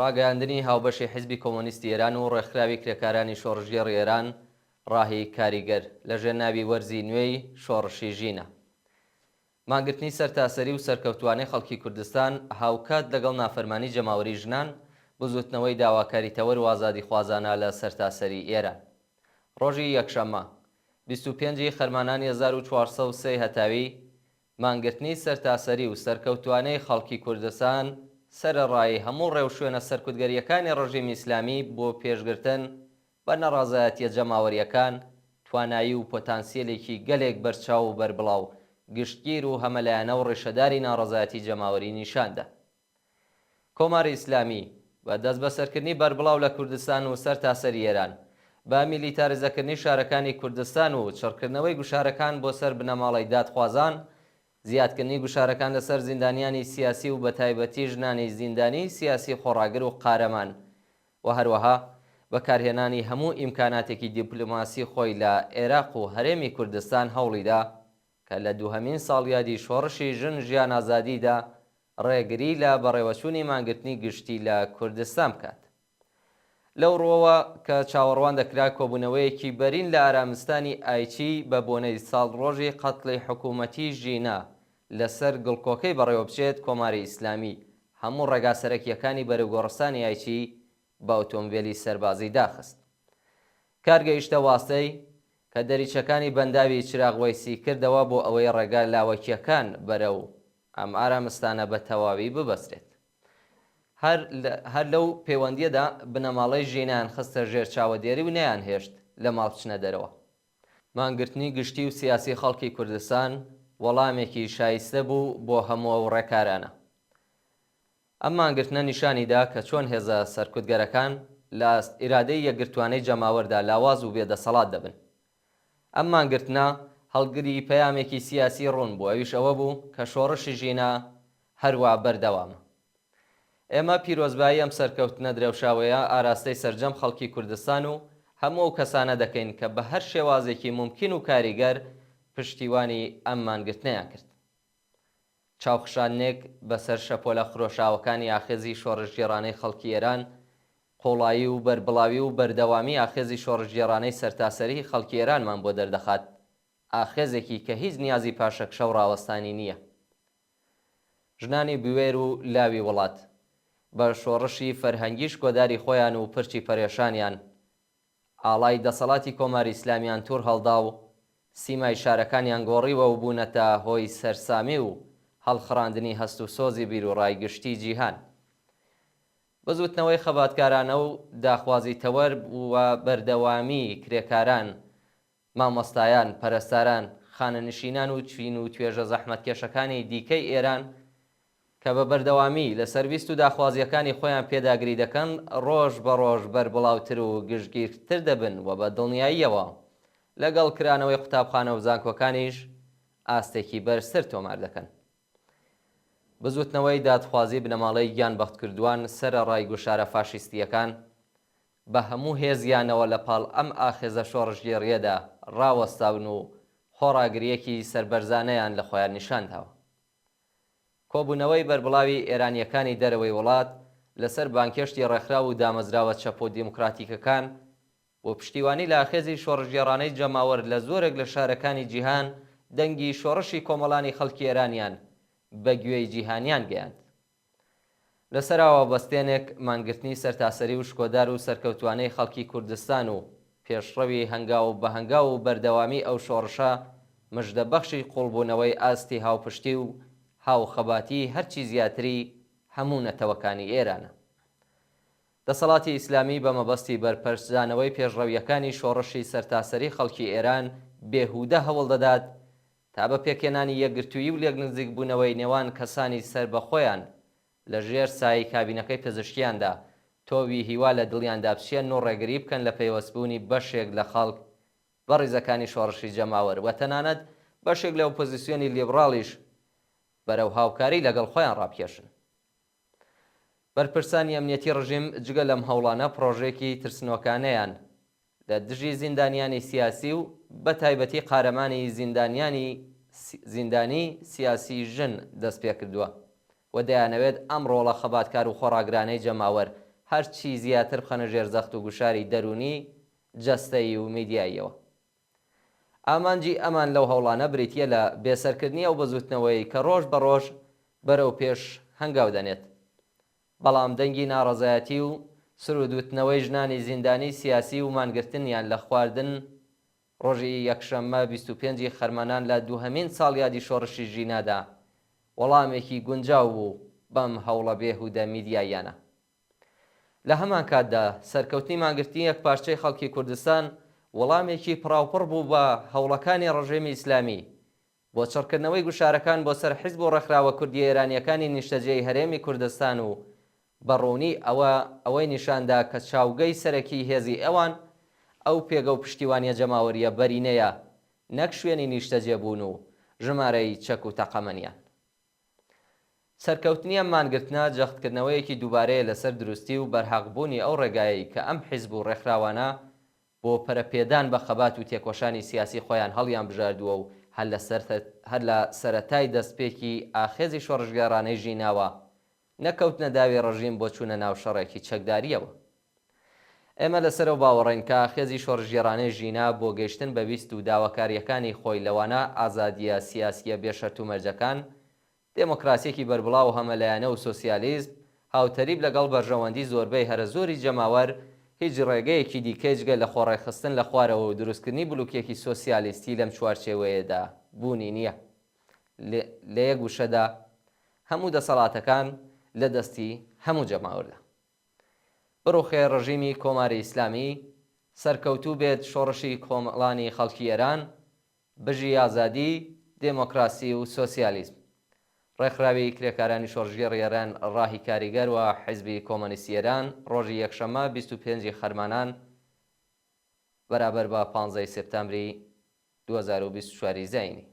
ڕاگەیاندنی هاوبەشی حیزبی کۆمۆنیستی ئێران و ڕێکخراوی کرێکارانی شۆڕژگەڕ ئێران ڕاهی کاریگەر لە ژێرناوی وەرزی نوێی شۆڕشی ژینە. مانگرتنی سەرتاسەری و سەرکەوتوانەی خەڵکی کوردستان هاوکات لەگەڵ نافەرمانی جەماوەری ژنان بزوتنەوەی داواکاری تەوەر و ئازادی خوازانە لە سەرتاسەری ئێران. ڕۆژی یەکشەممە 25 خەرمانانی 1403 هەتاوی مانگرتنی سەرتاسەری و سەرکەوتوانەی خەڵکی کوردستان سەرەڕای هەموو ڕێوشوێنە سەرکوتگەریەکانی ڕژیمی ئیسلامی بۆ پێشگرتن بە نەڕازایەتیە جەماوەریەکان توانایی و پۆتانسیێلێکی گەلێک بەرچاو و بەربڵاو گشتگیر و هەمەلایەنە و ڕێشەداری ناڕەزایەتی جەماوەری نیشاندا. کۆماری ئیسلامی بە دەست بەسەرکردنی بەربڵاو لە کوردستان و سەرتاسەری ئێران بە میلیتاریزەکردنی شارەکانی کوردستان و چڕکردنەوەی گوشارەکان بۆ سەر بنەماڵی دادخوازان، زیادکردنی گوشارەکان لەسەر زیندانیانی سیاسی و بەتایبەتی ژنانی زیندانی سیاسی خۆڕاگر و قارەمان و هەروەها بەکارهێنانی هەموو ئیمکاناتێکی دیپلۆماسی خۆی لە عێراق و هەرێمی کوردستان هەوڵیدا کە لە دووهەمین ساڵیادی شۆڕشی ژن ژیان ئازادیدا ڕێگری لە بەڕێوەچوونی مانگرتنی گشتی لە کوردستان بکات. لەو ڕۆوە کە چاوەڕوان دەکرا کۆبوونەوەیەکی بەرین لە ئارامستانی ئایچی بە بۆنەی ساڵڕۆژی قەتڵی حکوومەتی ژینە لەسەر گڵکۆکەی بەڕێوە بچێت، کۆماری ئیسلامی هەموو ڕێگا سەرەکیەکانی بەرەو گۆڕستانی ئایچی بە ئۆتۆمبیلی سەربازی داخست. کارگەیشتە واستەی کە دەریچەکانی بەنداوی چراغ وەیسی کردەوە بۆ ئەوەی ڕێگا لاوەکیەکان بەرەو ئەم ئارامستانە بە تەواوی ببەسترێت. هەر لەو پەیوەندیەدا بنەماڵەی ژینیان خستە ژێر چاوەدێری و نەیان هێشت لە ماڵ بچنە دەرەوە. مانگرتنی گشتی و سیاسی خەڵکی کوردستان وەڵامێکی شایستە بوو بۆ هەموو ئەو ڕێکارانە. ئەم مانگرتنە نیشانیدا کە چۆن هێزە سەرکوتگەرەکان لە ئیرادەی یەکگرتوانەی جەماوەردا لاواز و بێدەسەڵات دەبن. ئەم مانگرتنە هەڵگری پەیامێکی سیاسی ڕوون بوو، ئەویش ئەوە بوو کە شۆڕشی ژینە هەروە بەردەوامە. ئێمە پیرۆزبایی ئەم سەرکەوتنە درێوشاوەیە ئاراستەی سەرجەم خەڵکی کوردستان و هەموو ئەو کەسانە دەکەین کە بە هەر شێوازێکی ممکن و کاریگەر پشتیوانی ئەم مانگرتنەیان کرد. چاوخشانێک بەسەر شەپۆلە خرۆشاوەکانی ئاخێزی شۆڕژگێڕانەی خەڵکی ئێران، قۆڵایی و بەربڵاوی و بەردەوامی ئاخێزی شۆڕژگێڕانەی سەرتاسەری خەڵکی ئێرانمان بۆ دەردەخات، ئاخێزێکی کە هیچ نیازی پاشەکشە و ڕاوەستانی نییە. ژنانی بوێر و لاوی وڵات بە شۆڕشی فەرهەنگیش کۆداری خۆیان و پرچی پەرێشانیان ئاڵای دەسەڵاتی کۆماری ئیسلامیان توور هەڵدا و سیمای شارەکانیان گۆڕیوە و بوونەتە هۆی سەرسامی و هەڵخڕاندنی هەست و سۆزی بیر و ڕایگشتی جیهان. بزوتنەوەی خەباتکارانە و داخوازی تەوەر وە بەردەوامی کرێکاران، مامۆستایان، پەرستاران، خانەنشینان و چین و توێژە زەحمەتکێشەکانی دیکەی ئێران کە بە بەردەوامی لە سەرویست و داخوازیەکانی خۆیان پێداگری دەکەن، ڕۆژ بە ڕۆژ بەربڵاوتر و گشتگیرتر دەبن و بە دڵنیاییەوە لەگەڵ کرانەوەی قوتابخانە و زانکۆکانیش ئاستێکی بەرزتر تۆمار دەکەن. بزوتنەوەی دادخوازی بنەماڵەی گیانبەخت کردووان سەرەڕای گوشارە فاشیستیەکان بە هەموو هێزیانەوە لە پاڵ ئەم ئاخێزە شۆڕژگێڕیەدا ڕاوەستاون و خۆڕاگریەکی سەربەرزانەیان لە خۆیان نیشانداوە. کۆبوونەوەی بەربڵاوی ئێرانیەکانی دەرەوەی وڵات لەسەر بانکێشتی ڕێکخرا و دامەزراوە چەپ و دیموکراتیکەکان بۆ پشتیوانی لە ئاخێزی شۆڕژگێڕانەی جەماوەر لە زۆرێک لە شارەکانی جیهان دەنگی شۆڕشی کۆمەڵانی خەڵکی ئێرانیان بە گوێی جیهانیان گەیاند. لەسەراوە بەستێنێک مانگرتنی سەرتاسەری و شکۆدار و سەرکەوتوانەی خەڵکی کوردستان و پێشڕەوی هەنگاو بە هەنگاو و بەردەوامی ئەو شۆڕشە مژدەبەخشی قوڵبوونەوەی ئاستی هاوپشتی و هاوخەباتی هەرچی زیاتری هەموو نەتەوەکانی ئێرانە. دەسەڵاتی ئیسلامی بە مەبەستی بەرپەرزانەوەی پێشڕەویەکانی شۆڕشی سەرتاسەری خەڵکی ئێران بێهودە هەوڵ دەدات تا بە پێکێنانی یەکگرتووی و لێک نزیک بوونەوەی نێوان کەسانی سەربەخۆیان لە ژێر سایی کابینەکەی پزیشکیاندا تۆوی هیوا لە دڵیاندا بچێن و ڕێگری بکەن لە پەیوەستبوونی بەشێک لە خەڵک بە ڕیزەکانی شۆڕشی جەماوەر و تەنانەت بەشێک لە ئۆپۆزیسیۆنی لیبراڵیش بەرەو هاوکاری لەگەڵ خۆیان ڕابکێشن. بەرپرسانی ئەمنیەتی ڕژیم جگە لەم هەوڵانە پرۆژێکی ترسنۆکانەیان لە دژی زیندانیانی سیاسی و بە تایبەتی قارەمانی زیندانی سیاسی ژن دەست پێ کردووە و دەیانەوێت ئەم ڕۆڵە خەباتکار و خۆڕاگرانەی جەماوەر هەرچی زیاتر بخەنە ژێر زەخت و گوشاری دەرونی جەستەیی و میدیاییەوە. ئامانجی ئەمان لەو هەوڵانە بریتیە لە بێسەرکردنی ئەو بەزوتنەوەی کە ڕۆژ بە ڕۆژ بەرەو پێش هەنگاو دەنێت. بەڵام دەنگی ناڕەزایەتی و سرودوتنەوەی ژنانی زیندانی سیاسی و مانگرتنیان لە خواردن ڕۆژی یەکشەممە 25 خەرمانان لە دووهەمین ساڵیادی شۆڕشی ژینادا وەڵامێکی گونجاو بوو بەم هەوڵە بێهودە میدیاییانە. لە هەمان کاتدا سەرکەوتنی مانگرتنی یەک پارچەی خەڵکی کوردستان وەڵامێکی پراوپڕ بوو بە هەوڵەکانی ڕژێمی ئیسلامی بۆ چڕکردنەوەی گوشارەکان بۆ سەر حیزب و ڕێکخراوە کوردی ئێرانیەکانی نیشتەجێی هەرێمی کوردستان و بەڕوونی ئەوەی نیشاندا کە چاوگەی سەرەکی هێزی ئەوان ئەو پێگە و پشتیوانیە جەماوەریە بەرینەیە نەک شوێنی نیشتەجێبوون و ژمارەی چەک و تەقەمەنیان. سەرکەوتنی ئەم مانگرتنە جەختکردنەوەیەکی دووبارەیە لەسەر دروستی و بەرهەقبوونی ئەو ڕێگایی کە ئەم حیزب و ڕێکخراوانە بۆ پەرەپێدان بە خەبات و تێکۆشانی سیاسی خۆیان هەڵیان بژاردووە و هەر لە سەرەتای دەستپێکی ئاخێزی شۆڕژگەڕانەی ژیناوە نەکەوتنە داوی ڕژیم بۆ چوونە ناو شەڕێکی چەکداریەوە. ئێمە لەسەرەوە باوەڕین کە ئاخێزی شۆڕژگەڕانەی ژینا بۆ گەیشتن بە ویست و داواکاریەکانی خۆی لەوانە ئازادیە سیاسیە بێشەرت و مەرجەکان، دموکراسیەکی بەربڵاو و هەمەلایەنە و سۆسیالیزم هاوتەریب لەگەڵ بەرژەوەندی زۆربەی هەرە زۆری جەماوەر هیچ ڕێگەیەکی دیکەی جگە لە خۆڕێخستن لە خوارەوە و دروستکردنی بلوکێکی سۆسیالیستی لەم چوارچێوەیەدا بوونی نییە. لە یەک گوشەدا هەموو دەسەڵاتەکان لە دەستی هەموو جەماوەردا. بڕوخێ ڕژیمی کۆماری ئیسلامی سەرکەوتوو بێت شۆڕشی کۆمەڵانی خەڵکی ئێران، بژی ئازادی، دموکراسی و سۆسیالیزم. ڕێکخراوی کرێکارانی شۆڕژگەڕی ئێران ڕاهی کاریگەر و حیزبی کۆمۆنیستی ئێران ڕۆژی یەکشەممە 25 خەرمانان بەرابەر بە 15 سپتامبری 2024 زاینی